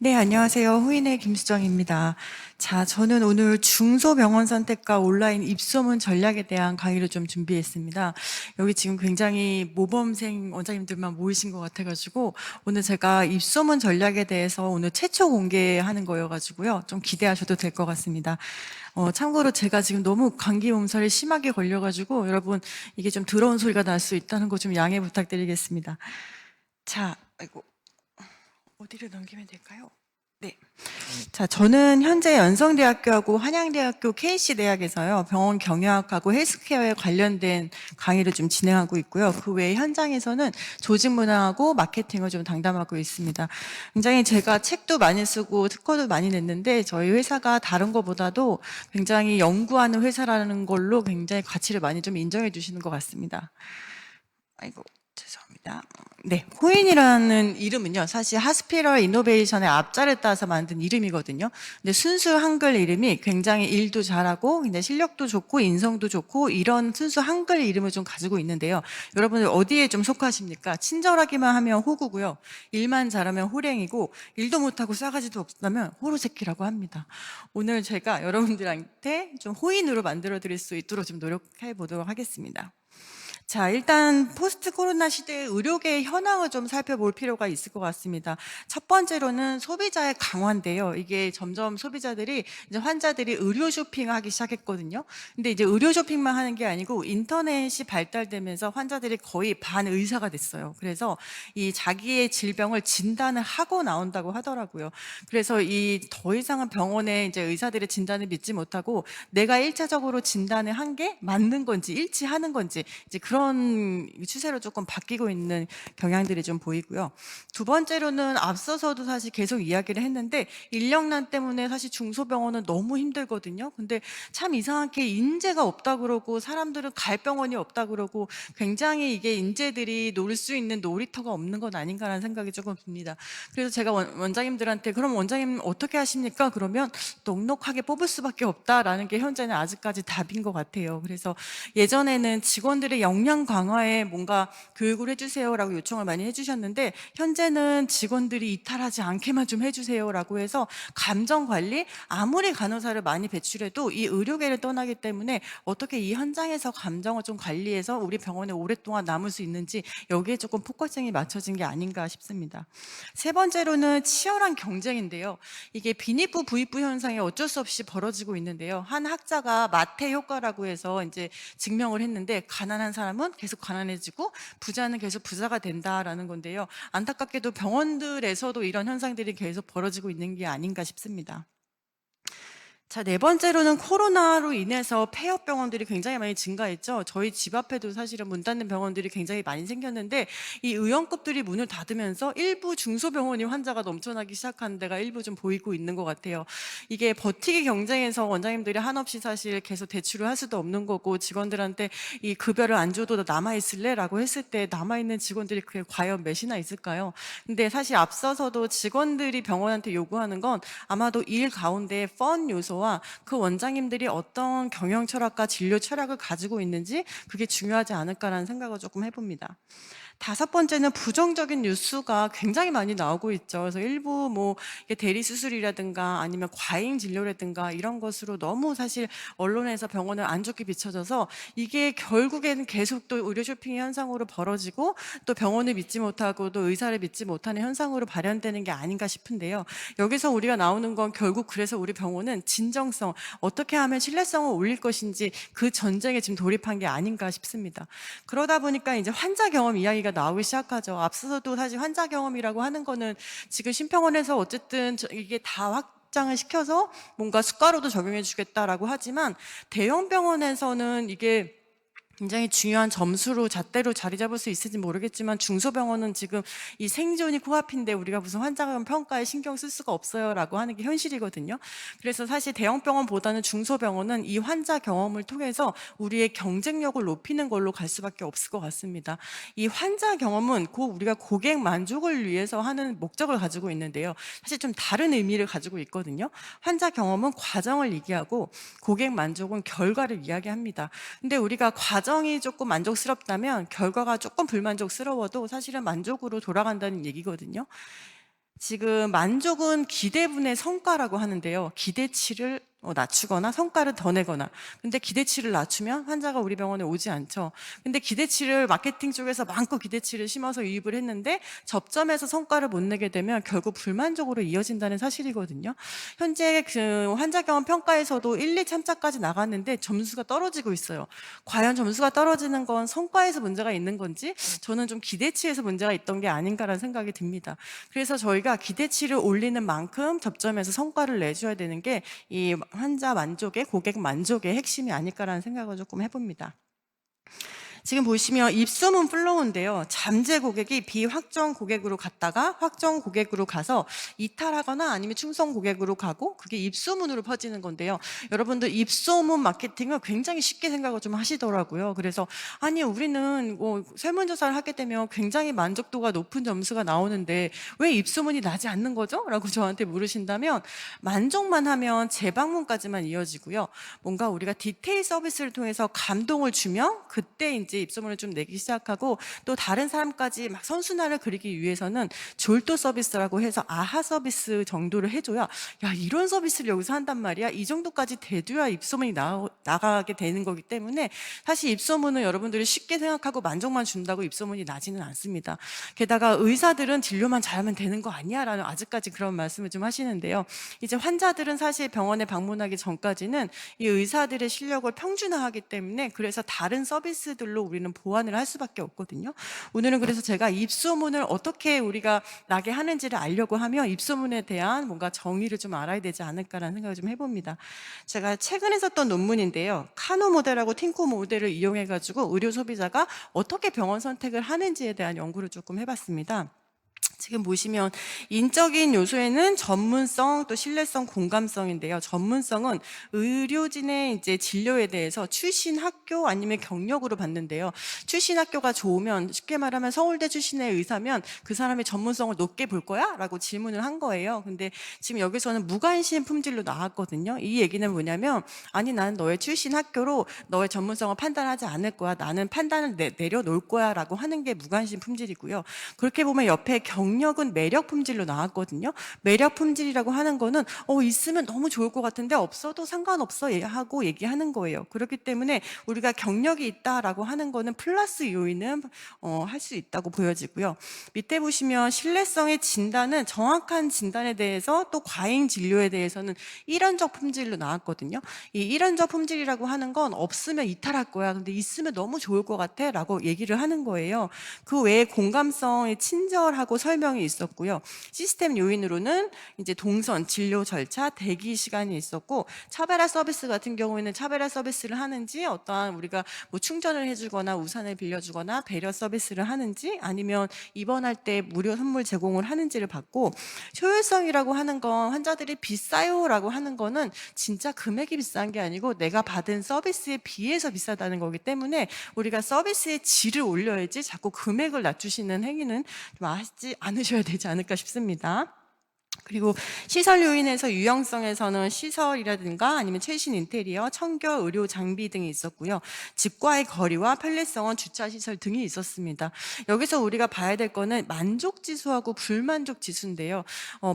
네, 안녕하세요. 후인의 김수정입니다. 자, 저는 오늘 중소병원 선택과 온라인 입소문 전략에 대한 강의를 좀 준비했습니다. 여기 지금 굉장히 모범생 원장님들만 모이신 것 같아가지고 오늘 제가 입소문 전략에 대해서 오늘 최초 공개하는 거여가지고요. 좀 기대하셔도 될 것 같습니다. 참고로 제가 지금 너무 감기 몸살이 심하게 걸려가지고 여러분 이게 좀 더러운 소리가 날 수 있다는 거 좀 양해 부탁드리겠습니다. 자, 아이고. 어디를 넘기면 될까요? 네. 자, 저는 현재 연성대학교하고 한양대학교 KC대학에서요, 병원 경영학하고 헬스케어에 관련된 강의를 좀 진행하고 있고요. 그 외에 현장에서는 조직 문화하고 마케팅을 좀 담당하고 있습니다. 굉장히 제가 책도 많이 쓰고 특허도 많이 냈는데 저희 회사가 다른 것보다도 굉장히 연구하는 회사라는 걸로 굉장히 가치를 많이 좀 인정해 주시는 것 같습니다. 아이고, 죄송합니다. 네, 코인이라는 이름은요, 사실 하스피럴 이노베이션의 앞자를 따서 만든 이름이거든요. 근데 순수 한글 이름이 굉장히 일도 잘하고, 굉장히 실력도 좋고, 인성도 좋고, 이런 순수 한글 이름을 좀 가지고 있는데요. 여러분들 어디에 좀 속하십니까? 친절하기만 하면 호구고요. 일만 잘하면 호랭이고, 일도 못하고 싸가지도 없다면 호루새끼라고 합니다. 오늘 제가 여러분들한테 좀 호인으로 만들어 드릴 수 있도록 좀 노력해 보도록 하겠습니다. 자, 일단 포스트 코로나 시대의 의료계의 현황을 좀 살펴볼 필요가 있을 것 같습니다. 첫 번째로는 소비자의 강화인데요. 이게 점점 소비자들이, 이제 환자들이 의료 쇼핑을 하기 시작했거든요. 근데 이제 의료 쇼핑만 하는 게 아니고 인터넷이 발달되면서 환자들이 거의 반의사가 됐어요. 그래서 이 자기의 질병을 진단을 하고 나온다고 하더라고요. 그래서 이 더 이상은 병원에 이제 의사들의 진단을 믿지 못하고 내가 1차적으로 진단을 한 게 맞는 건지 일치하는 건지 이제 그런 추세로 조금 바뀌고 있는 경향들이 좀 보이고요. 두 번째로는 앞서서도 사실 계속 이야기를 했는데 인력난 때문에 사실 중소병원은 너무 힘들거든요. 근데 참 이상하게 인재가 없다 그러고 사람들은 갈 병원이 없다 그러고 굉장히 이게 인재들이 놀 수 있는 놀이터가 없는 건 아닌가라는 생각이 조금 듭니다. 그래서 제가 원장님들한테 그럼 원장님 어떻게 하십니까? 그러면 넉넉하게 뽑을 수밖에 없다라는 게 현재는 아직까지 답인 것 같아요. 그래서 예전에는 직원들의 역량 강화에 뭔가 교육을 해주세요라고 요청을 많이 해주셨는데 현재는 직원들이 이탈하지 않게만 좀 해주세요라고 해서 감정 관리, 아무리 간호사를 많이 배출해도 이 의료계를 떠나기 때문에 어떻게 이 현장에서 감정을 좀 관리해서 우리 병원에 오랫동안 남을 수 있는지 여기에 조금 포커싱이 맞춰진 게 아닌가 싶습니다. 세 번째로는 치열한 경쟁인데요. 이게 빈입부 부입부 현상이 어쩔 수 없이 벌어지고 있는데요. 한 학자가 마태 효과라고 해서 이제 증명을 했는데 가난한 사람은 계속 가난해지고 부자는 계속 부자가 된다라는 건데요. 안타깝게도 병원들에서도 이런 현상들이 계속 벌어지고 있는 게 아닌가 싶습니다. 자, 네 번째로는 코로나로 인해서 폐업 병원들이 굉장히 많이 증가했죠. 저희 집 앞에도 사실은 문 닫는 병원들이 굉장히 많이 생겼는데 이 의원급들이 문을 닫으면서 일부 중소병원이 환자가 넘쳐나기 시작한 데가 일부 좀 보이고 있는 것 같아요. 이게 버티기 경쟁에서 원장님들이 한없이 사실 계속 대출을 할 수도 없는 거고 직원들한테 이 급여를 안 줘도 너 남아있을래? 라고 했을 때 남아있는 직원들이 그게 과연 몇이나 있을까요? 근데 사실 앞서서도 직원들이 병원한테 요구하는 건 아마도 일 가운데 펀 요소와 그 원장님들이 어떤 경영 철학과 진료 철학을 가지고 있는지 그게 중요하지 않을까라는 생각을 조금 해봅니다. 다섯 번째는 부정적인 뉴스가 굉장히 많이 나오고 있죠. 그래서 일부 뭐 대리 수술이라든가 아니면 과잉 진료라든가 이런 것으로 너무 사실 언론에서 병원을 안 좋게 비춰져서 이게 결국에는 계속 또 의료 쇼핑 현상으로 벌어지고 또 병원을 믿지 못하고 또 의사를 믿지 못하는 현상으로 발현되는 게 아닌가 싶은데요. 여기서 우리가 나오는 건 결국 그래서 우리 병원은 진정성, 어떻게 하면 신뢰성을 올릴 것인지 그 전쟁에 지금 돌입한 게 아닌가 싶습니다. 그러다 보니까 이제 환자 경험 이야기가 나오기 시작하죠. 앞서서도 사실 환자 경험이라고 하는 거는 지금 심평원에서 어쨌든 이게 다 확장을 시켜서 뭔가 수가로도 적용해 주겠다라고 하지만 대형 병원에서는 이게 굉장히 중요한 점수로 잣대로 자리 잡을 수 있을지 모르겠지만 중소병원은 지금 이 생존이 코앞인데 우리가 무슨 환자금 평가에 신경 쓸 수가 없어요 라고 하는 게 현실이거든요. 그래서 사실 대형병원보다는 중소병원은 이 환자 경험을 통해서 우리의 경쟁력을 높이는 걸로 갈 수밖에 없을 것 같습니다. 이 환자 경험은 곧 우리가 고객 만족을 위해서 하는 목적을 가지고 있는데요. 사실 좀 다른 의미를 가지고 있거든요. 환자 경험은 과정을 얘기하고 고객 만족은 결과를 이야기합니다. 근데 우리가 과정이 조금 만족스럽다면 결과가 조금 불만족스러워도 사실은 만족으로 돌아간다는 얘기거든요. 지금 만족은 기대분의 성과라고 하는데요. 기대치를 낮추거나 성과를 더 내거나. 근데 기대치를 낮추면 환자가 우리 병원에 오지 않죠. 근데 기대치를 마케팅 쪽에서 마음껏 기대치를 심어서 유입을 했는데 접점에서 성과를 못 내게 되면 결국 불만족으로 이어진다는 사실이거든요. 현재 그 환자 경험 평가에서도 1, 2참차까지 나갔는데 점수가 떨어지고 있어요. 과연 점수가 떨어지는 건 성과에서 문제가 있는 건지 저는 좀 기대치에서 문제가 있던 게 아닌가라는 생각이 듭니다. 그래서 저희가 기대치를 올리는 만큼 접점에서 성과를 내줘야 되는 게 이 환자 만족의, 고객 만족의 핵심이 아닐까라는 생각을 조금 해봅니다. 지금 보시면 입소문 플로우인데요. 잠재 고객이 비확정 고객으로 갔다가 확정 고객으로 가서 이탈하거나 아니면 충성 고객으로 가고 그게 입소문으로 퍼지는 건데요. 여러분들 입소문 마케팅을 굉장히 쉽게 생각을 좀 하시더라고요. 그래서 아니 우리는 설문조사를 하게 되면 굉장히 만족도가 높은 점수가 나오는데 왜 입소문이 나지 않는 거죠? 라고 저한테 물으신다면 만족만 하면 재방문까지만 이어지고요. 뭔가 우리가 디테일 서비스를 통해서 감동을 주면 그때 이제 입소문을 좀 내기 시작하고 또 다른 사람까지 막 선순환을 그리기 위해서는 졸도 서비스라고 해서 아하 서비스 정도를 해줘야 야 이런 서비스를 여기서 한단 말이야 이 정도까지 돼줘야 입소문이 나가게 되는 거기 때문에 사실 입소문은 여러분들이 쉽게 생각하고 만족만 준다고 입소문이 나지는 않습니다. 게다가 의사들은 진료만 잘하면 되는 거 아니야 라는 아직까지 그런 말씀을 좀 하시는데요. 이제 환자들은 사실 병원에 방문하기 전까지는 이 의사들의 실력을 평준화하기 때문에 그래서 다른 서비스들로 우리는 보완을 할 수밖에 없거든요. 오늘은 그래서 제가 입소문을 어떻게 우리가 나게 하는지를 알려고 하면 입소문에 대한 뭔가 정의를 좀 알아야 되지 않을까라는 생각을 좀 해봅니다. 제가 최근에 썼던 논문인데요. 카노 모델하고 틴코 모델을 이용해가지고 의료 소비자가 어떻게 병원 선택을 하는지에 대한 연구를 조금 해봤습니다. 지금 보시면 인적인 요소에는 전문성 또 신뢰성 공감성인데요. 전문성은 의료진의 이제 진료에 대해서 출신 학교 아니면 경력으로 봤는데요. 출신 학교가 좋으면 쉽게 말하면 서울대 출신의 의사면 그 사람의 전문성을 높게 볼 거야? 라고 질문을 한 거예요. 근데 지금 여기서는 무관심 품질로 나왔거든요. 이 얘기는 뭐냐면 아니 나는 너의 출신 학교로 너의 전문성을 판단하지 않을 거야. 나는 판단을 내려놓을 거야 라고 하는 게 무관심 품질이고요. 그렇게 보면 옆에 경력은 매력 품질로 나왔거든요. 매력 품질이라고 하는 거는 있으면 너무 좋을 것 같은데 없어도 상관없어 하고 얘기하는 거예요. 그렇기 때문에 우리가 경력이 있다라고 하는 거는 플러스 요인은 할 수 있다고 보여지고요. 밑에 보시면 신뢰성의 진단은 정확한 진단에 대해서 또 과잉 진료에 대해서는 일원적 품질로 나왔거든요. 이 일원적 품질이라고 하는 건 없으면 이탈할 거야. 근데 있으면 너무 좋을 것 같아 라고 얘기를 하는 거예요. 그 외에 공감성의 친절하고 설명이 있었고요. 시스템 요인으로는 이제 동선, 진료 절차, 대기 시간이 있었고 차별화 서비스 같은 경우에는 차별화 서비스를 하는지 어떠한 우리가 뭐 충전을 해주거나 우산을 빌려주거나 배려 서비스를 하는지 아니면 입원할 때 무료 선물 제공을 하는지를 봤고 효율성이라고 하는 건 환자들이 비싸요라고 하는 거는 진짜 금액이 비싼 게 아니고 내가 받은 서비스에 비해서 비싸다는 거기 때문에 우리가 서비스의 질을 올려야지 자꾸 금액을 낮추시는 행위는 좀 하지 않으셔야 되지 않을까 싶습니다. 그리고 시설 요인에서 유형성에서는 시설이라든가 아니면 최신 인테리어, 청결, 의료 장비 등이 있었고요. 집과의 거리와 편리성은 주차 시설 등이 있었습니다. 여기서 우리가 봐야 될 거는 만족 지수하고 불만족 지수인데요.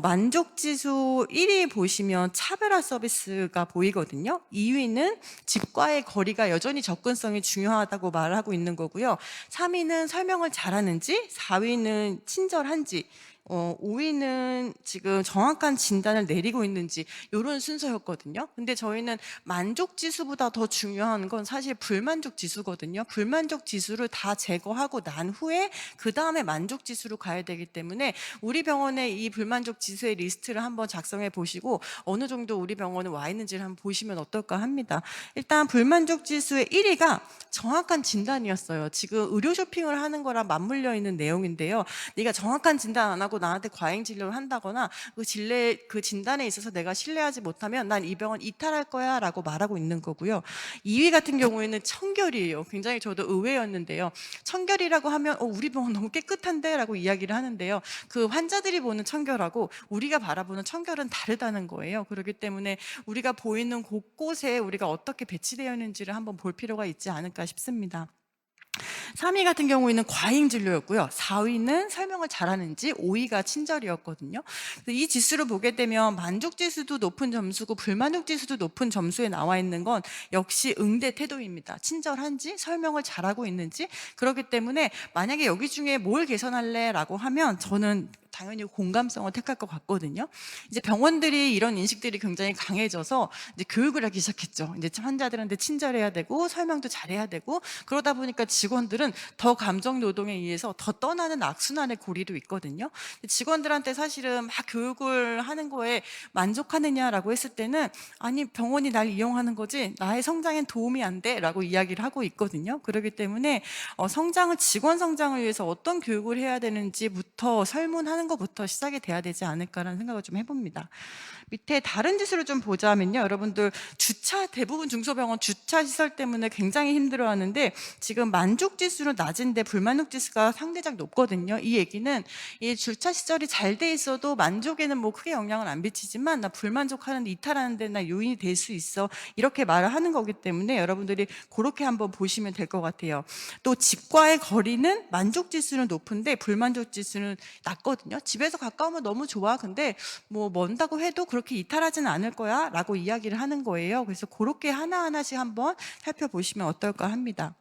만족 지수 1위 보시면 차별화 서비스가 보이거든요. 2위는 집과의 거리가 여전히 접근성이 중요하다고 말하고 있는 거고요. 3위는 설명을 잘하는지, 4위는 친절한지, 5위는 지금 정확한 진단을 내리고 있는지 이런 순서였거든요. 근데 저희는 만족 지수보다 더 중요한 건 사실 불만족 지수거든요. 불만족 지수를 다 제거하고 난 후에 그 다음에 만족 지수로 가야 되기 때문에 우리 병원의 이 불만족 지수의 리스트를 한번 작성해 보시고 어느 정도 우리 병원에 와 있는지를 한번 보시면 어떨까 합니다. 일단 불만족 지수의 1위가 정확한 진단이었어요. 지금 의료 쇼핑을 하는 거랑 맞물려 있는 내용인데요. 네가 정확한 진단 안 하고 나한테 과잉 진료를 한다거나 그 진단에 있어서 내가 신뢰하지 못하면 난 이 병원 이탈할 거야 라고 말하고 있는 거고요. 2위 같은 경우에는 청결이에요. 굉장히 저도 의외였는데요. 청결이라고 하면 우리 병원 너무 깨끗한데 라고 이야기를 하는데요. 그 환자들이 보는 청결하고 우리가 바라보는 청결은 다르다는 거예요. 그렇기 때문에 우리가 보이는 곳곳에 우리가 어떻게 배치되어 있는지를 한번 볼 필요가 있지 않을까 싶습니다. 3위 같은 경우에는 과잉 진료였고요. 4위는 설명을 잘하는지, 5위가 친절이었거든요. 그래서 이 지수를 보게 되면 만족 지수도 높은 점수고 불만족 지수도 높은 점수에 나와 있는 건 역시 응대 태도입니다. 친절한지, 설명을 잘하고 있는지. 그렇기 때문에 만약에 여기 중에 뭘 개선할래? 라고 하면 저는 당연히 공감성을 택할 것 같거든요. 이제 병원들이 이런 인식들이 굉장히 강해져서 이제 교육을 하기 시작했죠. 이제 환자들한테 친절해야 되고 설명도 잘해야 되고, 그러다 보니까 직원들은 더 감정 노동에 의해서 더 떠나는 악순환의 고리도 있거든요. 직원들한테 사실은 막 교육을 하는 거에 만족하느냐라고 했을 때는 아니, 병원이 날 이용하는 거지 나의 성장엔 도움이 안 돼라고 이야기를 하고 있거든요. 그렇기 때문에 직원 성장을 위해서 어떤 교육을 해야 되는지부터 설문하는 것부터 시작이 돼야 되지 않을까라는 생각을 좀 해봅니다. 밑에 다른 지수를 좀 보자면요, 여러분들 대부분 중소병원 주차 시설 때문에 굉장히 힘들어하는데 지금 만족 지수는 낮은데 불만족 지수가 상대적 높거든요. 이 얘기는 이 주차 시설이 잘 돼 있어도 만족에는 뭐 크게 영향을 안 미치지만 나 불만족하는데 이탈하는데 나 요인이 될 수 있어, 이렇게 말을 하는 거기 때문에 여러분들이 그렇게 한번 보시면 될 것 같아요. 또 집과의 거리는 만족 지수는 높은데 불만족 지수는 낮거든요. 집에서 가까우면 너무 좋아, 근데 뭐 먼다고 해도 그렇게 이탈하지는 않을 거야 라고 이야기를 하는 거예요. 그래서 그렇게 하나하나씩 한번 살펴보시면 어떨까 합니다.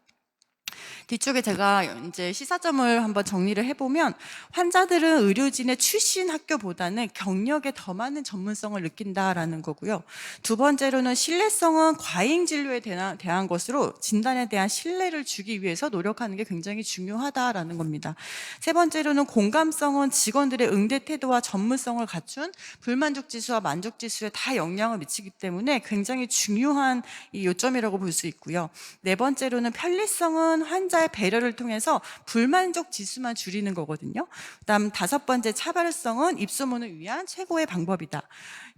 뒤쪽에 제가 이제 시사점을 한번 정리를 해보면, 환자들은 의료진의 출신 학교보다는 경력에 더 많은 전문성을 느낀다라는 거고요. 두 번째로는 신뢰성은 과잉 진료에 대한 것으로 진단에 대한 신뢰를 주기 위해서 노력하는 게 굉장히 중요하다라는 겁니다. 세 번째로는 공감성은 직원들의 응대 태도와 전문성을 갖춘 불만족 지수와 만족 지수에 다 영향을 미치기 때문에 굉장히 중요한 이 요점이라고 볼 수 있고요. 네 번째로는 편리성은 환자의 배려를 통해서 불만족 지수만 줄이는 거거든요. 그다음 다섯 번째, 차별성은 입소문을 위한 최고의 방법이다.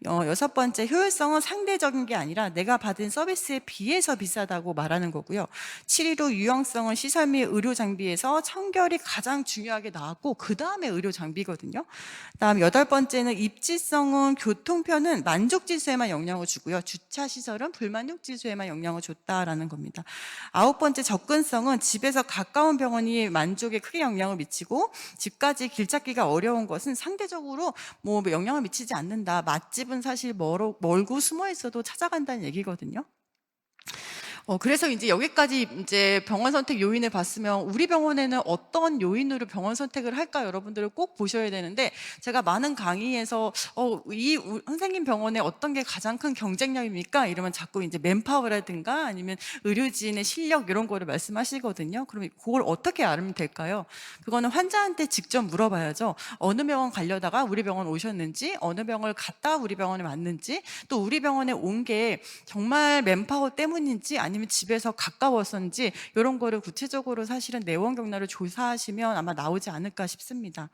여섯 번째, 효율성은 상대적인 게 아니라 내가 받은 서비스에 비해서 비싸다고 말하는 거고요. 7위로 유용성은 시설 및 의료 장비에서 청결이 가장 중요하게 나왔고 그 다음에 의료 장비거든요. 그다음 여덟 번째는 입지성은 교통편은 만족 지수에만 영향을 주고요. 주차 시설은 불만족 지수에만 영향을 줬다라는 겁니다. 아홉 번째, 접근성은 집에서 가까운 병원이 만족에 크게 영향을 미치고 집까지 길 찾기가 어려운 것은 상대적으로 뭐 영향을 미치지 않는다. 맛집은 사실 멀고 숨어 있어도 찾아간다는 얘기거든요. 그래서 이제 여기까지 이제 병원 선택 요인을 봤으면 우리 병원에는 어떤 요인으로 병원 선택을 할까 여러분들을 꼭 보셔야 되는데, 제가 많은 강의에서 선생님 병원에 어떤 게 가장 큰 경쟁력입니까? 이러면 자꾸 이제 맨파워라든가 아니면 의료진의 실력 이런 거를 말씀하시거든요. 그럼 그걸 어떻게 알면 될까요? 그거는 환자한테 직접 물어봐야죠. 어느 병원 가려다가 우리 병원 오셨는지, 어느 병원을 갔다 우리 병원에 왔는지, 또 우리 병원에 온 게 정말 맨파워 때문인지 아니면 집에서 가까웠는지, 이런 거를 구체적으로 사실은 내원 경로를 조사하시면 아마 나오지 않을까 싶습니다.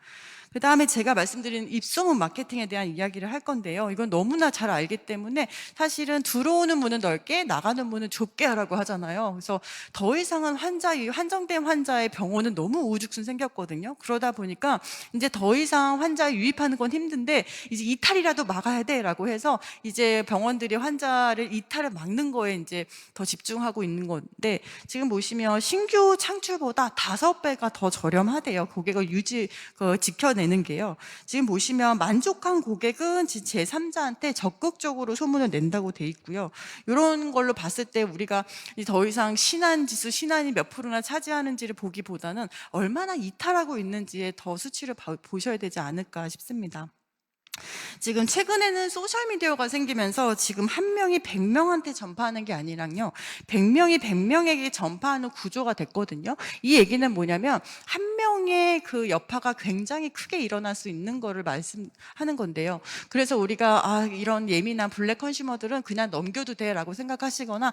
그 다음에 제가 말씀드린 입소문 마케팅에 대한 이야기를 할 건데요. 이건 너무나 잘 알기 때문에 사실은 들어오는 문은 넓게 나가는 문은 좁게 하라고 하잖아요. 그래서 더 이상은 한정된 환자의 병원은 너무 우후죽순 생겼거든요. 그러다 보니까 이제 더 이상 환자 유입하는 건 힘든데 이제 이탈이라도 막아야 돼라고 해서 이제 병원들이 환자를 이탈을 막는 거에 이제 더 집중하고 있는 건데, 지금 보시면 신규 창출보다 5배가 더 저렴하대요. 고객을 지켜내는 게요. 지금 보시면 만족한 고객은 제3자한테 적극적으로 소문을 낸다고 돼 있고요. 이런 걸로 봤을 때 우리가 더 이상 신안이 몇 프로나 차지하는지를 보기보다는 얼마나 이탈하고 있는지에 더 수치를 보셔야 되지 않을까 싶습니다. 지금 최근에는 소셜미디어가 생기면서 지금 한 명이 100명한테 전파하는 게 아니랑요, 100명이 100명에게 전파하는 구조가 됐거든요. 이 얘기는 뭐냐면 한 명의 그 여파가 굉장히 크게 일어날 수 있는 거를 말씀하는 건데요. 그래서 우리가 이런 예민한 블랙 컨슈머들은 그냥 넘겨도 돼라고 생각하시거나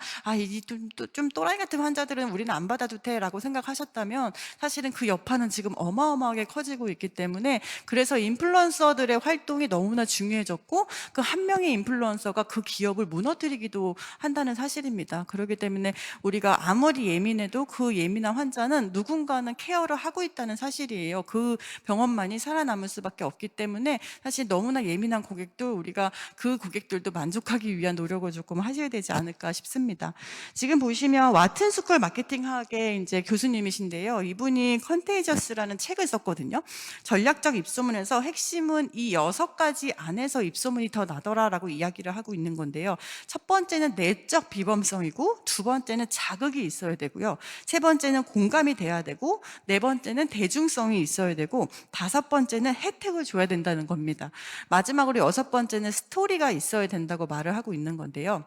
좀 또라이 같은 환자들은 우리는 안 받아도 돼라고 생각하셨다면, 사실은 그 여파는 지금 어마어마하게 커지고 있기 때문에, 그래서 인플루언서들의 활동이 너무나 중요해졌고 그 한 명의 인플루언서가 그 기업을 무너뜨리기도 한다는 사실입니다. 그렇기 때문에 우리가 아무리 예민해도 그 예민한 환자는 누군가는 케어를 하고 있다는 사실이에요. 그 병원만이 살아남을 수밖에 없기 때문에 사실 너무나 예민한 고객도 우리가 그 고객들도 만족하기 위한 노력을 조금 하셔야 되지 않을까 싶습니다. 지금 보시면 와튼스쿨 마케팅학의 이제 교수님이신데요. 이분이 컨테이저스라는 책을 썼거든요. 전략적 입소문에서 핵심은 이 6가지 안에서 입소문이 더 나더라라고 이야기를 하고 있는 건데요. 첫 번째는 내적 비범성이고, 두 번째는 자극이 있어야 되고요. 세 번째는 공감이 돼야 되고, 네 번째는 대중성이 있어야 되고, 다섯 번째는 혜택을 줘야 된다는 겁니다. 마지막으로 여섯 번째는 스토리가 있어야 된다고 말을 하고 있는 건데요.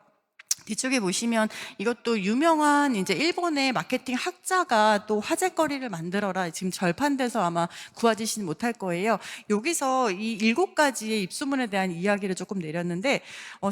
뒤쪽에 보시면 이것도 유명한 이제 일본의 마케팅 학자가 또 화제거리를 만들어라 지금 절판돼서 아마 구하지는 못할 거예요. 여기서 이 7가지의 입소문에 대한 이야기를 조금 내렸는데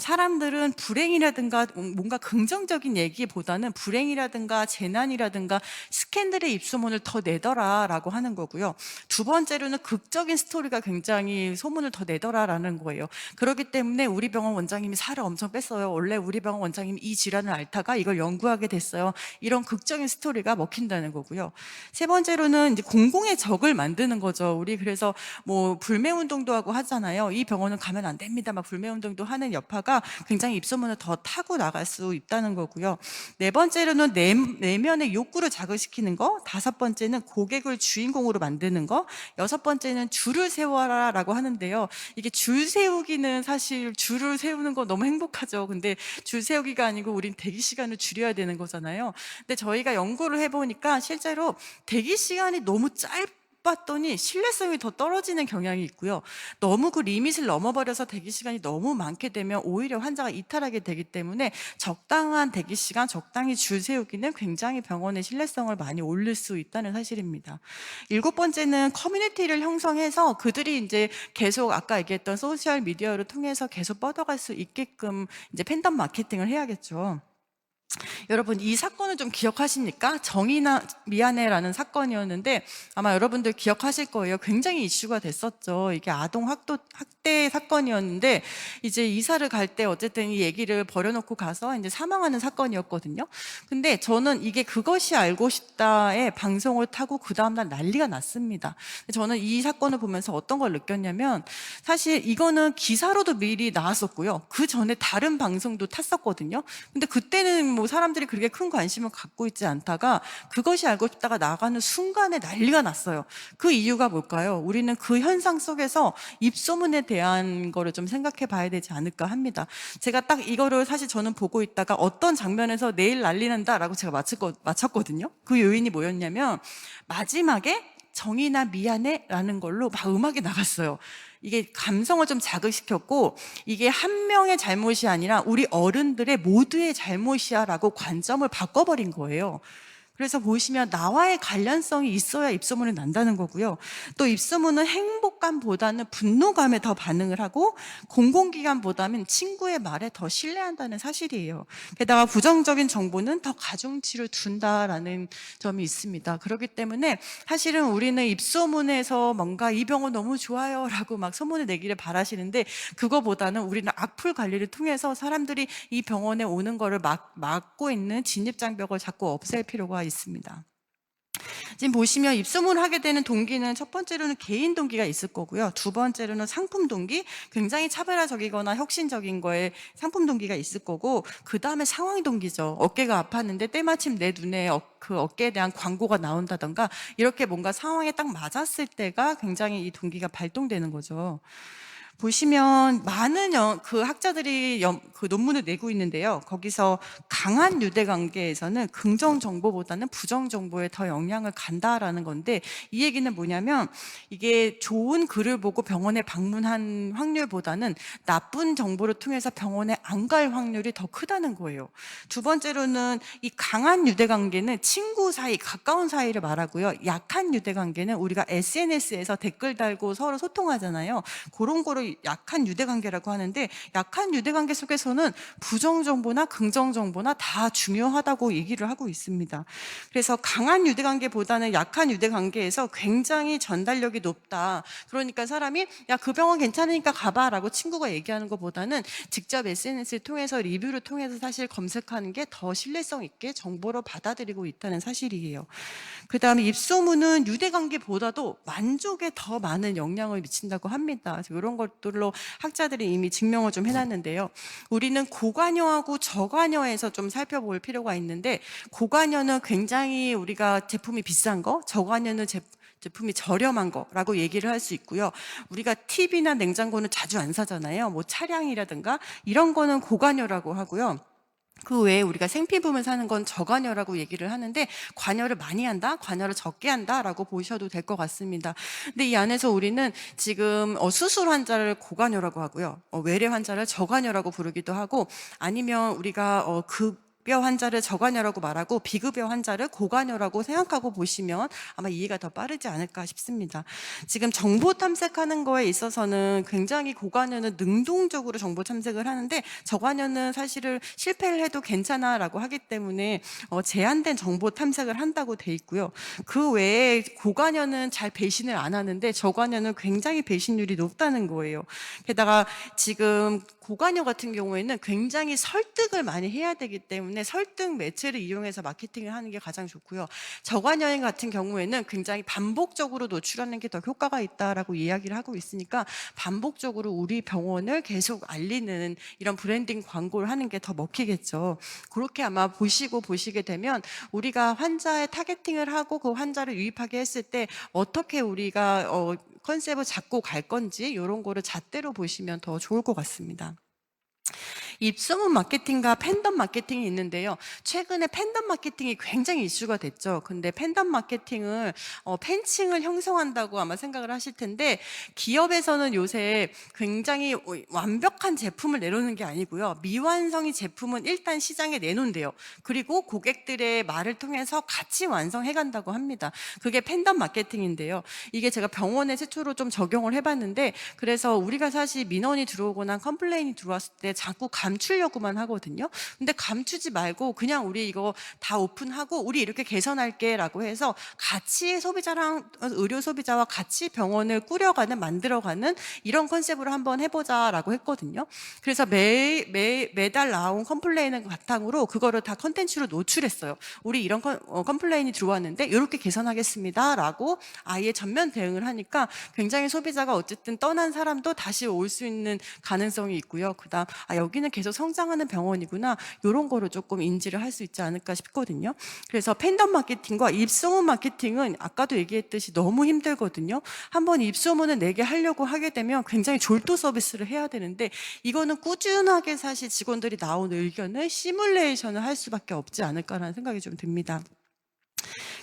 사람들은 불행이라든가 뭔가 긍정적인 얘기보다는 불행이라든가 재난이라든가 스캔들의 입소문을 더 내더라라고 하는 거고요. 두 번째로는 극적인 스토리가 굉장히 소문을 더 내더라라는 거예요. 그렇기 때문에 우리 병원 원장님이 살을 엄청 뺐어요. 원래 우리 병원 원장님 이 질환을 앓다가 이걸 연구하게 됐어요. 이런 극적인 스토리가 먹힌다는 거고요. 세 번째로는 이제 공공의 적을 만드는 거죠. 우리 그래서 뭐 불매운동도 하고 하잖아요. 이 병원은 가면 안 됩니다. 막 불매운동도 하는 여파가 굉장히 입소문을 더 타고 나갈 수 있다는 거고요. 네 번째로는 내면의 욕구를 자극시키는 거. 다섯 번째는 고객을 주인공으로 만드는 거. 여섯 번째는 줄을 세워라라고 하는데요. 이게 줄 세우기는 사실 줄을 세우는 거 너무 행복하죠. 근데 줄 세우기가 아니고 우린 대기 시간을 줄여야 되는 거잖아요. 근데 저희가 연구를 해보니까 실제로 대기 시간이 너무 짧았더니 신뢰성이 더 떨어지는 경향이 있고요. 너무 그 리밋을 넘어버려서 대기 시간이 너무 많게 되면 오히려 환자가 이탈하게 되기 때문에 적당한 대기 시간, 적당히 줄 세우기는 굉장히 병원의 신뢰성을 많이 올릴 수 있다는 사실입니다. 7번째는 커뮤니티를 형성해서 그들이 이제 계속 아까 얘기했던 소셜 미디어를 통해서 계속 뻗어갈 수 있게끔 이제 팬덤 마케팅을 해야겠죠. 여러분 이 사건을 좀 기억하십니까? 정의나 미안해라는 사건이었는데 아마 여러분들 기억하실 거예요. 굉장히 이슈가 됐었죠. 이게 아동 학대 사건이었는데 이제 이사를 갈 때 어쨌든 이 얘기를 버려놓고 가서 이제 사망하는 사건이었거든요. 근데 저는 이게 그것이 알고 싶다의 방송을 타고 그 다음날 난리가 났습니다. 저는 이 사건을 보면서 어떤 걸 느꼈냐면 사실 이거는 기사로도 미리 나왔었고요. 그 전에 다른 방송도 탔었거든요. 근데 그때는 뭐 사람들이 그렇게 큰 관심을 갖고 있지 않다가 그것이 알고 싶다가 나가는 순간에 난리가 났어요. 그 이유가 뭘까요? 우리는 그 현상 속에서 입소문에 대한 거를 좀 생각해 봐야 되지 않을까 합니다. 제가 딱 이거를 사실 저는 보고 있다가 어떤 장면에서 내일 난리 난다라고 제가 맞췄거든요. 그 요인이 뭐였냐면 마지막에 정의나 미안해라는 걸로 막 음악이 나갔어요. 이게 감성을 좀 자극시켰고 이게 한 명의 잘못이 아니라 우리 어른들의 모두의 잘못이야라고 관점을 바꿔버린 거예요. 그래서 보시면 나와의 관련성이 있어야 입소문이 난다는 거고요. 또 입소문은 행복감보다는 분노감에 더 반응을 하고 공공기관보다는 친구의 말에 더 신뢰한다는 사실이에요. 게다가 부정적인 정보는 더 가중치를 둔다라는 점이 있습니다. 그렇기 때문에 사실은 우리는 입소문에서 뭔가 이 병원 너무 좋아요 라고 막 소문을 내기를 바라시는데 그거보다는 우리는 악플 관리를 통해서 사람들이 이 병원에 오는 거를 막고 있는 진입장벽을 자꾸 없앨 필요가 있습니다. 지금 보시면 입소문을 하게 되는 동기는 첫 번째로는 개인 동기가 있을 거고요. 두 번째로는 상품 동기, 굉장히 차별화적이거나 혁신적인 거에 상품 동기가 있을 거고 그 다음에 상황 동기죠. 어깨가 아팠는데 때마침 내 눈에 그 어깨에 대한 광고가 나온다던가 이렇게 뭔가 상황에 딱 맞았을 때가 굉장히 이 동기가 발동되는 거죠. 보시면 많은 그 학자들이 그 논문을 내고 있는데요. 거기서 강한 유대 관계에서는 긍정 정보보다는 부정 정보에 더 영향을 간다라는 건데 이 얘기는 뭐냐면 이게 좋은 글을 보고 병원에 방문한 확률보다는 나쁜 정보를 통해서 병원에 안 갈 확률이 더 크다는 거예요. 두 번째로는 이 강한 유대 관계는 친구 사이, 가까운 사이를 말하고요. 약한 유대 관계는 우리가 SNS에서 댓글 달고 서로 소통하잖아요. 그런 거를 한국어로 약한 유대관계라고 하는데, 약한 유대관계 속에서는 부정정보나 긍정정보나 다 중요하다고 얘기를 하고 있습니다. 그래서 강한 유대관계보다는 약한 유대관계에서 굉장히 전달력이 높다. 그러니까 사람이 야, 그 병원 괜찮으니까 가봐 라고 친구가 얘기하는 것보다는 직접 SNS를 통해서 리뷰를 통해서 사실 검색하는 게 더 신뢰성 있게 정보로 받아들이고 있다는 사실이에요. 그 다음에 입소문은 유대관계보다도 만족에 더 많은 영향을 미친다고 합니다. 그래서 이런 것들로 학자들이 이미 증명을 좀 해놨는데요. 우리는 고관여하고 저관여에서 좀 살펴볼 필요가 있는데, 고관여는 굉장히 우리가 제품이 비싼 거, 저관여는 제품이 저렴한 거라고 얘기를 할 수 있고요. 우리가 TV나 냉장고는 자주 안 사잖아요. 뭐 차량이라든가 이런 거는 고관여라고 하고요. 그 외에 우리가 생필품을 사는 건 저관여라고 얘기를 하는데, 관여를 많이 한다, 관여를 적게 한다라고 보셔도 될 것 같습니다. 근데 이 안에서 우리는 지금 수술 환자를 고관여라고 하고요, 외래 환자를 저관여라고 부르기도 하고, 아니면 우리가 급여 환자를 저관여라고 말하고 비급여 환자를 고관여라고 생각하고 보시면 아마 이해가 더 빠르지 않을까 싶습니다. 지금 정보 탐색하는 거에 있어서는 굉장히 고관여는 능동적으로 정보 탐색을 하는데, 저관여는 사실은 실패를 해도 괜찮아라고 하기 때문에 제한된 정보 탐색을 한다고 돼 있고요. 그 외에 고관여는 잘 배신을 안 하는데 저관여는 굉장히 배신률이 높다는 거예요. 게다가 지금 고관여 같은 경우에는 굉장히 설득을 많이 해야 되기 때문에 설득 매체를 이용해서 마케팅을 하는 게 가장 좋고요. 저관여 같은 경우에는 굉장히 반복적으로 노출하는 게 더 효과가 있다라고 이야기를 하고 있으니까 반복적으로 우리 병원을 계속 알리는 이런 브랜딩 광고를 하는 게 더 먹히겠죠. 그렇게 아마 보시게 되면 우리가 환자의 타겟팅을 하고 그 환자를 유입하게 했을 때 어떻게 우리가 컨셉을 잡고 갈 건지 이런 거를 잣대로 보시면 더 좋을 것 같습니다. 입소문 마케팅과 팬덤 마케팅이 있는데요. 최근에 팬덤 마케팅이 굉장히 이슈가 됐죠. 근데 팬덤 마케팅을 팬층을 형성한다고 아마 생각을 하실 텐데, 기업에서는 요새 굉장히 완벽한 제품을 내놓는 게 아니고요. 미완성의 제품은 일단 시장에 내놓는데요. 그리고 고객들의 말을 통해서 같이 완성해 간다고 합니다. 그게 팬덤 마케팅인데요. 이게 제가 병원에 최초로 좀 적용을 해봤는데, 그래서 우리가 사실 민원이 들어오거나 컴플레인이 들어왔을 때 자꾸 감추려고만 하거든요. 근데 감추지 말고 그냥 우리 이거 다 오픈하고 우리 이렇게 개선할게 라고 해서 같이 소비자랑 의료 소비자와 같이 병원을 만들어가는 이런 컨셉으로 한번 해보자 라고 했거든요. 그래서 매달 나온 컴플레인을 바탕으로 그거를 다 컨텐츠로 노출했어요. 우리 이런 컴플레인이 들어왔는데 이렇게 개선하겠습니다 라고 아예 전면 대응을 하니까 굉장히 소비자가 어쨌든 떠난 사람도 다시 올 수 있는 가능성이 있고요. 그다음 여기는 계속 성장하는 병원이구나, 이런 거를 조금 인지를 할 수 있지 않을까 싶거든요. 그래서 팬덤 마케팅과 입소문 마케팅은 아까도 얘기했듯이 너무 힘들거든요. 한번 입소문을 내게 하려고 하게 되면 굉장히 졸도 서비스를 해야 되는데, 이거는 꾸준하게 사실 직원들이 나온 의견을 시뮬레이션을 할 수밖에 없지 않을까라는 생각이 좀 듭니다.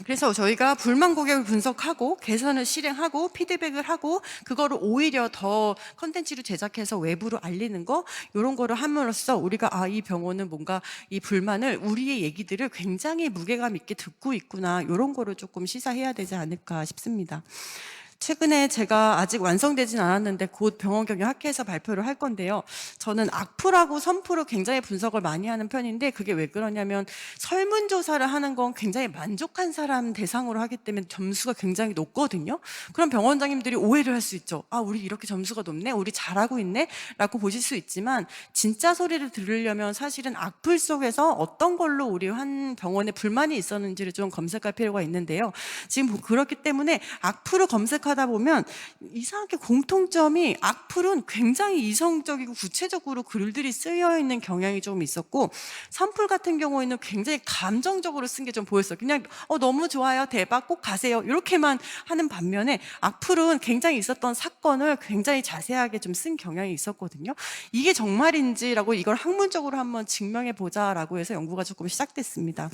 그래서 저희가 불만 고객을 분석하고 개선을 실행하고 피드백을 하고 그거를 오히려 더 컨텐츠로 제작해서 외부로 알리는 거, 이런 거를 함으로써 우리가 이 병원은 뭔가 이 불만을, 우리의 얘기들을 굉장히 무게감 있게 듣고 있구나, 이런 거를 조금 시사해야 되지 않을까 싶습니다. 최근에 제가 아직 완성되진 않았는데 곧 병원경영학회에서 발표를 할 건데요. 저는 악플하고 선플을 굉장히 분석을 많이 하는 편인데, 그게 왜 그러냐면 설문조사를 하는 건 굉장히 만족한 사람 대상으로 하기 때문에 점수가 굉장히 높거든요. 그럼 병원장님들이 오해를 할 수 있죠. 우리 이렇게 점수가 높네, 우리 잘하고 있네 라고 보실 수 있지만, 진짜 소리를 들으려면 사실은 악플 속에서 어떤 걸로 우리 한 병원에 불만이 있었는지를 좀 검색할 필요가 있는데요. 지금 그렇기 때문에 악플을 검색하다 보면 이상하게 공통점이, 악플은 굉장히 이성적이고 구체적으로 글들이 쓰여 있는 경향이 좀 있었고, 선플 같은 경우에는 굉장히 감정적으로 쓴 게 좀 보였어요. 그냥 너무 좋아요, 대박, 꼭 가세요, 이렇게만 하는 반면에 악플은 굉장히 있었던 사건을 굉장히 자세하게 좀 쓴 경향이 있었거든요. 이게 정말인지라고 이걸 학문적으로 한번 증명해 보자라고 해서 연구가 조금 시작됐습니다.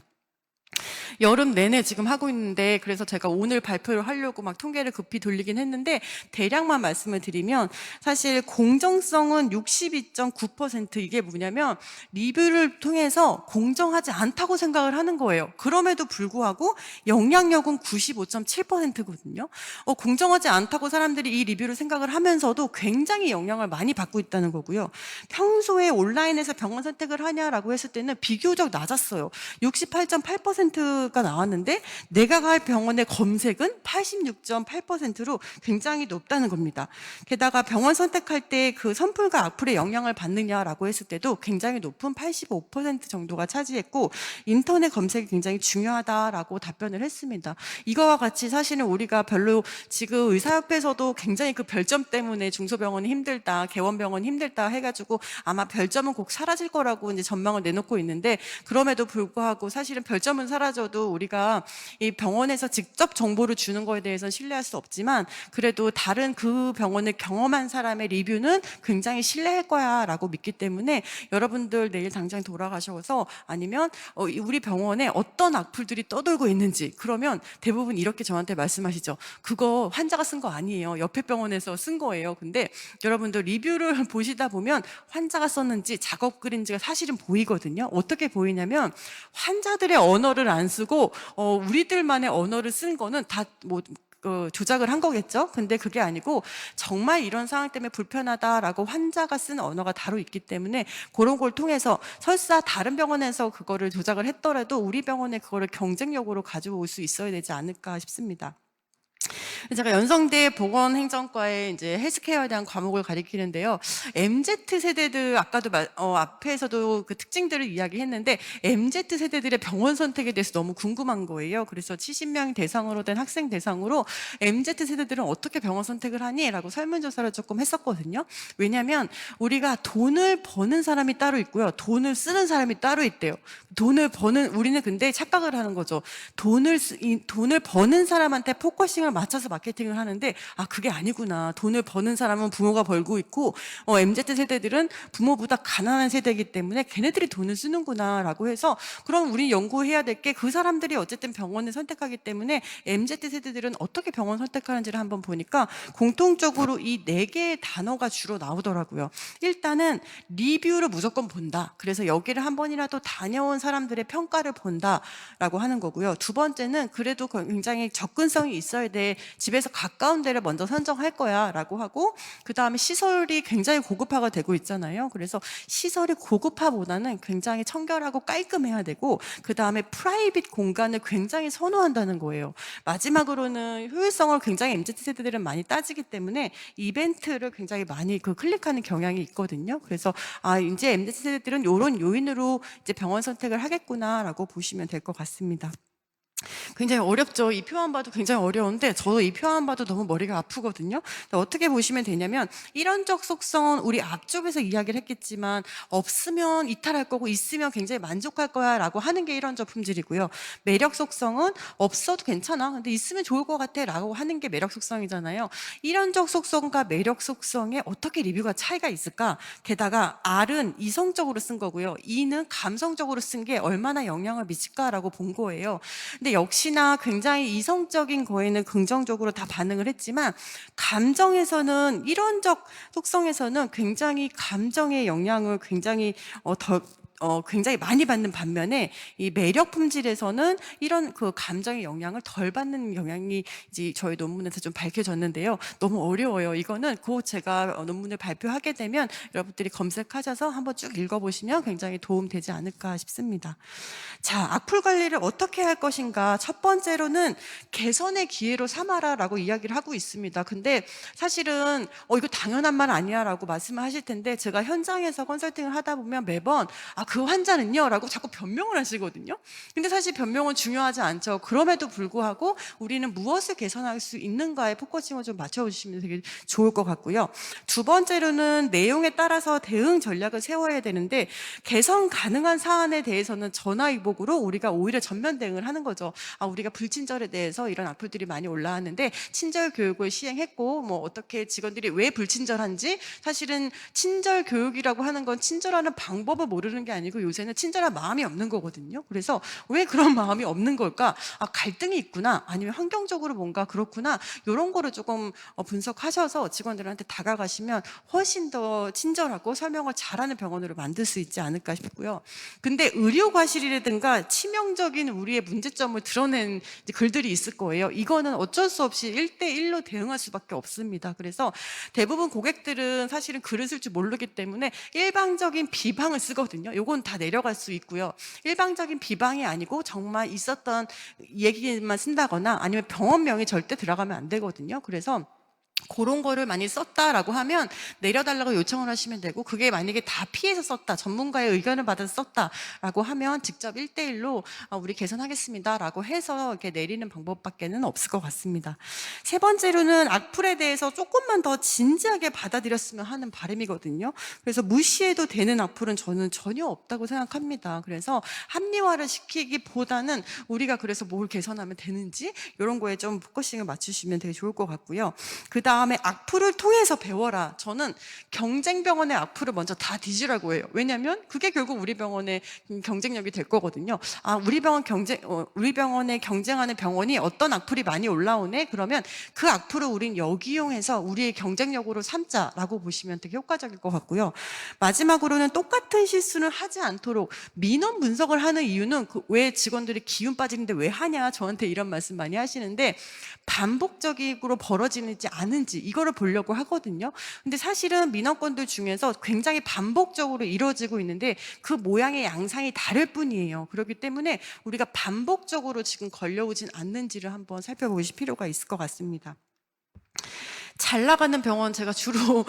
여름 내내 지금 하고 있는데, 그래서 제가 오늘 발표를 하려고 막 통계를 급히 돌리긴 했는데, 대략만 말씀을 드리면 사실 공정성은 62.9%. 이게 뭐냐면 리뷰를 통해서 공정하지 않다고 생각을 하는 거예요. 그럼에도 불구하고 영향력은 95.7%거든요. 공정하지 않다고 사람들이 이 리뷰를 생각을 하면서도 굉장히 영향을 많이 받고 있다는 거고요. 평소에 온라인에서 병원 선택을 하냐라고 했을 때는 비교적 낮았어요. 68.8%가 나왔는데 내가 갈 병원의 검색은 86.8%로 굉장히 높다는 겁니다. 게다가 병원 선택할 때 그 선풀과 악플의 영향을 받느냐라고 했을 때도 굉장히 높은 85% 정도가 차지했고, 인터넷 검색이 굉장히 중요하다라고 답변을 했습니다. 이거와 같이 사실은 우리가 별로 지금 의사협회에서도 굉장히 그 별점 때문에 중소병원이 힘들다, 개원병원이 힘들다 해가지고 아마 별점은 곧 사라질 거라고 이제 전망을 내놓고 있는데, 그럼에도 불구하고 사실은 별점은 사라져도 우리가 이 병원에서 직접 정보를 주는 거에 대해서는 신뢰할 수 없지만, 그래도 다른 그 병원을 경험한 사람의 리뷰는 굉장히 신뢰할 거야 라고 믿기 때문에, 여러분들 내일 당장 돌아가셔서 아니면 우리 병원에 어떤 악플들이 떠돌고 있는지, 그러면 대부분 이렇게 저한테 말씀하시죠. 그거 환자가 쓴 거 아니에요. 옆에 병원에서 쓴 거예요. 근데 여러분들 리뷰를 보시다 보면 환자가 썼는지 작업글인지가 사실은 보이거든요. 어떻게 보이냐면 환자들의 언어를 안 쓰고 우리들만의 언어를 쓴 거는 다 조작을 한 거겠죠. 근데 그게 아니고 정말 이런 상황 때문에 불편하다라고 환자가 쓴 언어가 따로 있기 때문에, 그런 걸 통해서 설사 다른 병원에서 그거를 조작을 했더라도 우리 병원에 그거를 경쟁력으로 가져올 수 있어야 되지 않을까 싶습니다. 제가 연성대 보건행정과에 이제 헬스케어에 대한 과목을 가리키는데요. MZ 세대들, 아까도 앞에서도 그 특징들을 이야기했는데, MZ 세대들의 병원 선택에 대해서 너무 궁금한 거예요. 그래서 70명 대상으로 된 학생 대상으로 MZ 세대들은 어떻게 병원 선택을 하니? 라고 설문조사를 조금 했었거든요. 왜냐하면 우리가 돈을 버는 사람이 따로 있고요. 돈을 쓰는 사람이 따로 있대요. 우리는 근데 착각을 하는 거죠. 돈을 버는 사람한테 포커싱을 맞춰서 마케팅을 하는데, 그게 아니구나. 돈을 버는 사람은 부모가 벌고 있고, MZ 세대들은 부모보다 가난한 세대이기 때문에 걔네들이 돈을 쓰는구나 라고 해서, 그럼 우리 연구해야 될 게 그 사람들이 어쨌든 병원을 선택하기 때문에 MZ 세대들은 어떻게 병원 선택하는지를 한번 보니까 공통적으로 이 4개의 단어가 주로 나오더라고요. 일단은 리뷰를 무조건 본다. 그래서 여기를 한 번이라도 다녀온 사람들의 평가를 본다라고 하는 거고요. 두 번째는 그래도 굉장히 접근성이 있어야 돼. 집에서 가까운 데를 먼저 선정할 거야 라고 하고, 그 다음에 시설이 굉장히 고급화가 되고 있잖아요. 그래서 시설이 고급화보다는 굉장히 청결하고 깔끔해야 되고, 그 다음에 프라이빗 공간을 굉장히 선호한다는 거예요. 마지막으로는 효율성을 굉장히 MZ 세대들은 많이 따지기 때문에 이벤트를 굉장히 많이 클릭하는 경향이 있거든요. 그래서 이제 MZ 세대들은 이런 요인으로 이제 병원 선택을 하겠구나라고 보시면 될 것 같습니다. 굉장히 어렵죠. 이 표만 봐도 굉장히 어려운데 저도 이 표만 봐도 너무 머리가 아프거든요. 어떻게 보시면 되냐면, 이런적 속성은 우리 앞쪽에서 이야기를 했겠지만 없으면 이탈할 거고 있으면 굉장히 만족할 거야 라고 하는 게 이런적 품질이고요. 매력 속성은 없어도 괜찮아, 근데 있으면 좋을 것 같아 라고 하는 게 매력 속성이잖아요. 이런적 속성과 매력 속성에 어떻게 리뷰가 차이가 있을까? 게다가 R은 이성적으로 쓴 거고요. E는 감성적으로 쓴 게 얼마나 영향을 미칠까라고 본 거예요. 근데 역시나 굉장히 이성적인 거에는 긍정적으로 다 반응을 했지만, 감정에서는, 이론적 속성에서는 굉장히 감정의 영향을 굉장히 많이 받는 반면에, 이 매력 품질에서는 이런 그 감정의 영향을 덜 받는 경향이 이제 저희 논문에서 좀 밝혀졌는데요. 너무 어려워요. 이거는 곧 제가 논문을 발표하게 되면 여러분들이 검색하셔서 한번 쭉 읽어보시면 굉장히 도움되지 않을까 싶습니다. 자, 악플 관리를 어떻게 할 것인가. 첫 번째로는 개선의 기회로 삼아라 라고 이야기를 하고 있습니다. 근데 사실은 이거 당연한 말 아니야 라고 말씀을 하실 텐데, 제가 현장에서 컨설팅을 하다 보면 매번 그 환자는요 라고 자꾸 변명을 하시거든요. 근데 사실 변명은 중요하지 않죠. 그럼에도 불구하고 우리는 무엇을 개선할 수 있는가에 포커싱을 좀 맞춰주시면 되게 좋을 것 같고요. 두 번째로는 내용에 따라서 대응 전략을 세워야 되는데, 개선 가능한 사안에 대해서는 전화위복으로 우리가 오히려 전면 대응을 하는 거죠. 우리가 불친절에 대해서 이런 악플들이 많이 올라왔는데 친절 교육을 시행했고, 뭐 어떻게 직원들이 왜 불친절한지, 사실은 친절 교육이라고 하는 건 친절하는 방법을 모르는 게 아니고 요새는 친절한 마음이 없는 거거든요. 그래서 왜 그런 마음이 없는 걸까? 아, 갈등이 있구나. 아니면 환경적으로 뭔가 그렇구나. 이런 거를 조금 분석하셔서 직원들한테 다가가시면 훨씬 더 친절하고 설명을 잘하는 병원으로 만들 수 있지 않을까 싶고요. 근데 의료 과실이라든가 치명적인 우리의 문제점을 드러낸 글들이 있을 거예요. 이거는 어쩔 수 없이 1대1로 대응할 수밖에 없습니다. 그래서 대부분 고객들은 사실은 글을 쓸 줄 모르기 때문에 일방적인 비방을 쓰거든요. 요건 다 내려갈 수 있고요. 일방적인 비방이 아니고 정말 있었던 얘기만 쓴다거나 아니면 병원명이 절대 들어가면 안 되거든요. 그래서 그런 거를 많이 썼다라고 하면 내려달라고 요청을 하시면 되고, 그게 만약에 다 피해서 썼다, 전문가의 의견을 받아서 썼다라고 하면 직접 1대1로 우리 개선하겠습니다라고 해서 이렇게 내리는 방법밖에는 없을 것 같습니다. 세 번째로는 악플에 대해서 조금만 더 진지하게 받아들였으면 하는 바람이거든요. 그래서 무시해도 되는 악플은 저는 전혀 없다고 생각합니다. 그래서 합리화를 시키기보다는 우리가 그래서 뭘 개선하면 되는지 이런 거에 좀 포커싱을 맞추시면 되게 좋을 것 같고요. 그 다음에 악플을 통해서 배워라. 저는 경쟁병원의 악플을 먼저 다 뒤지라고 해요. 왜냐하면 그게 결국 우리 병원의 경쟁력이 될 거거든요. 아, 우리 병원에 경쟁하는 병원이 어떤 악플이 많이 올라오네. 그러면 그 악플을 우린 역이용해서 우리의 경쟁력으로 삼자라고 보시면 되게 효과적일 것 같고요. 마지막으로는 똑같은 실수는 하지 않도록 민원 분석을 하는 이유는 왜 직원들이 기운 빠지는데 왜 하냐, 저한테 이런 말씀 많이 하시는데, 반복적으로 벌어지는지 않은지 이거를 보려고 하거든요. 근데 사실은 민원건들 중에서 굉장히 반복적으로 이루어지고 있는데 그 모양의 양상이 다를 뿐이에요. 그렇기 때문에 우리가 반복적으로 지금 걸려오진 않는지를 한번 살펴보실 필요가 있을 것 같습니다. 잘 나가는 병원, 제가 주로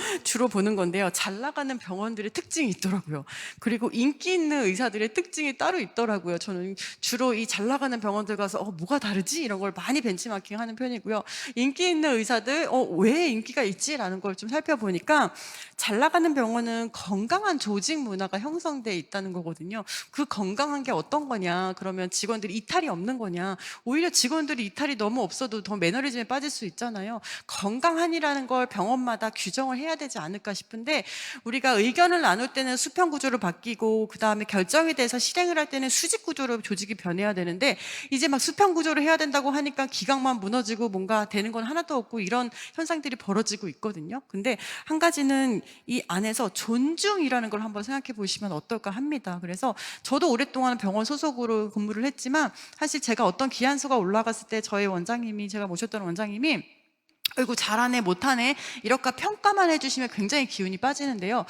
보는 건데요. 잘 나가는 병원들의 특징이 있더라고요. 그리고 인기 있는 의사들의 특징이 따로 있더라고요. 저는 주로 이 잘 나가는 병원들 가서 뭐가 다르지? 이런 걸 많이 벤치마킹 하는 편이고요. 인기 있는 의사들 왜 인기가 있지라는 걸 좀 살펴보니까 잘 나가는 병원은 건강한 조직 문화가 형성돼 있다는 거거든요. 그 건강한 게 어떤 거냐? 그러면 직원들이 이탈이 없는 거냐? 오히려 직원들이 이탈이 너무 없어도 더 매너리즘에 빠질 수 있잖아요. 건강한이라는 걸 병원마다 규정을 해야 되지 않을까 싶은데, 우리가 의견을 나눌 때는 수평 구조로 바뀌고 그 다음에 결정이 돼서 실행을 할 때는 수직 구조로 조직이 변해야 되는데, 이제 막 수평 구조로 해야 된다고 하니까 기강만 무너지고 뭔가 되는 건 하나도 없고 이런 현상들이 벌어지고 있거든요. 근데 한 가지는 이 안에서 존중이라는 걸 한번 생각해 보시면 어떨까 합니다. 그래서 저도 오랫동안 병원 소속으로 근무를 했지만, 사실 제가 어떤 기한서가 올라갔을 때 저희 원장님이, 제가 모셨던 원장님이 아이고 잘하네 못하네 이렇게 평가만 해주시면 굉장히 기운이 빠지는데요.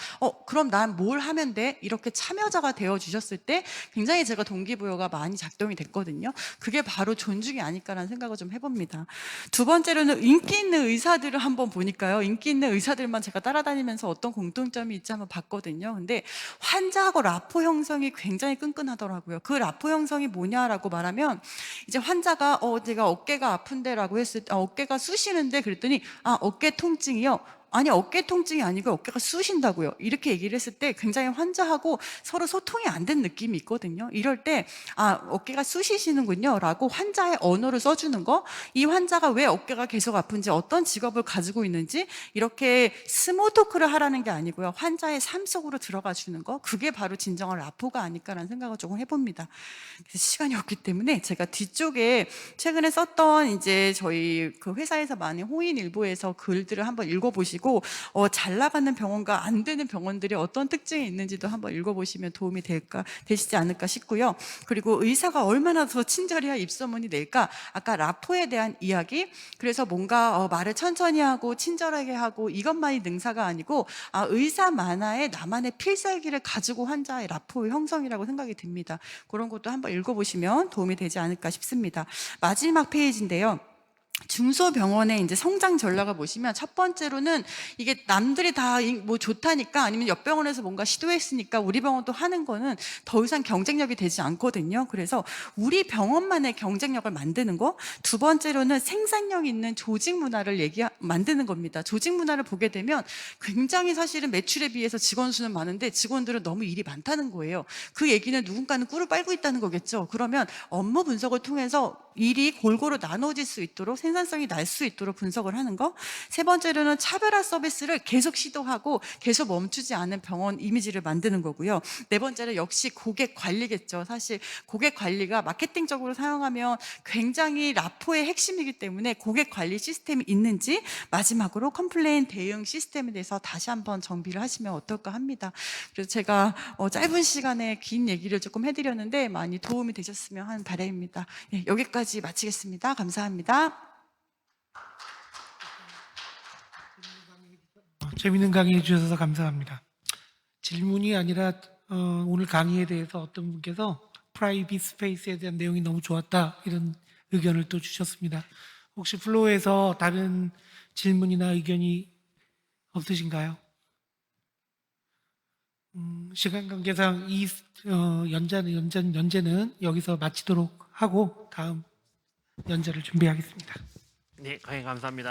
그럼 난 뭘 하면 돼? 이렇게 참여자가 되어주셨을 때 굉장히 제가 동기부여가 많이 작동이 됐거든요. 그게 바로 존중이 아닐까라는 생각을 좀 해봅니다. 두 번째로는 인기 있는 의사들을 한번 보니까요. 인기 있는 의사들만 제가 따라다니면서 어떤 공통점이 있지 한번 봤거든요. 근데 환자하고 라포 형성이 굉장히 끈끈하더라고요. 그 라포 형성이 뭐냐라고 말하면, 이제 환자가 제가 어깨가 아픈데라고 했을 때 어깨가 쑤시는데, 그랬더니 어깨 통증이요? 아니, 어깨 통증이 아니고 어깨가 쑤신다고요. 이렇게 얘기를 했을 때 굉장히 환자하고 서로 소통이 안 된 느낌이 있거든요. 이럴 때 어깨가 쑤시시는군요 라고 환자의 언어를 써주는 거, 이 환자가 왜 어깨가 계속 아픈지, 어떤 직업을 가지고 있는지, 이렇게 스몰 토크를 하라는 게 아니고요, 환자의 삶 속으로 들어가 주는 거, 그게 바로 진정한 라포가 아닐까라는 생각을 조금 해봅니다. 시간이 없기 때문에 제가 뒤쪽에 최근에 썼던 이제 저희 그 회사에서 많이 호인일보에서 글들을 한번 읽어보시고, 잘 나가는 병원과 안 되는 병원들이 어떤 특징이 있는지도 한번 읽어보시면 도움이 되시지 않을까 싶고요. 그리고 의사가 얼마나 더 친절해야 입소문이 낼까? 아까 라포에 대한 이야기, 그래서 뭔가 말을 천천히 하고 친절하게 하고 이것만이 능사가 아니고, 의사 만화의 나만의 필살기를 가지고 환자의 라포의 형성이라고 생각이 듭니다. 그런 것도 한번 읽어보시면 도움이 되지 않을까 싶습니다. 마지막 페이지인데요. 중소병원의 이제 성장 전략을 보시면, 첫 번째로는 이게 남들이 다 뭐 좋다니까, 아니면 옆 병원에서 뭔가 시도했으니까 우리 병원도 하는 거는 더 이상 경쟁력이 되지 않거든요. 그래서 우리 병원만의 경쟁력을 만드는 거. 두 번째로는 생산력 있는 조직 문화를 만드는 겁니다. 조직 문화를 보게 되면 굉장히 사실은 매출에 비해서 직원 수는 많은데 직원들은 너무 일이 많다는 거예요. 그 얘기는 누군가는 꿀을 빨고 있다는 거겠죠. 그러면 업무 분석을 통해서 일이 골고루 나눠질 수 있도록 생산성이 날 수 있도록 분석을 하는 거. 세 번째로는 차별화 서비스를 계속 시도하고 계속 멈추지 않은 병원 이미지를 만드는 거고요. 네 번째는 역시 고객 관리겠죠. 사실 고객 관리가 마케팅적으로 사용하면 굉장히 라포의 핵심이기 때문에 고객 관리 시스템이 있는지, 마지막으로 컴플레인 대응 시스템에 대해서 다시 한번 정비를 하시면 어떨까 합니다. 그래서 제가 짧은 시간에 긴 얘기를 조금 해드렸는데 많이 도움이 되셨으면 하는 바람입니다. 예, 여기까지 마치겠습니다. 감사합니다. 재밌는 강의 해주셔서 감사합니다. 질문이 아니라 오늘 강의에 대해서 어떤 분께서 프라이빗 스페이스에 대한 내용이 너무 좋았다 이런 의견을 또 주셨습니다. 혹시 플로어에서 다른 질문이나 의견이 없으신가요? 시간 관계상 이 연재는 여기서 마치도록 하고 다음 연재를 준비하겠습니다. 네, 강의 감사합니다.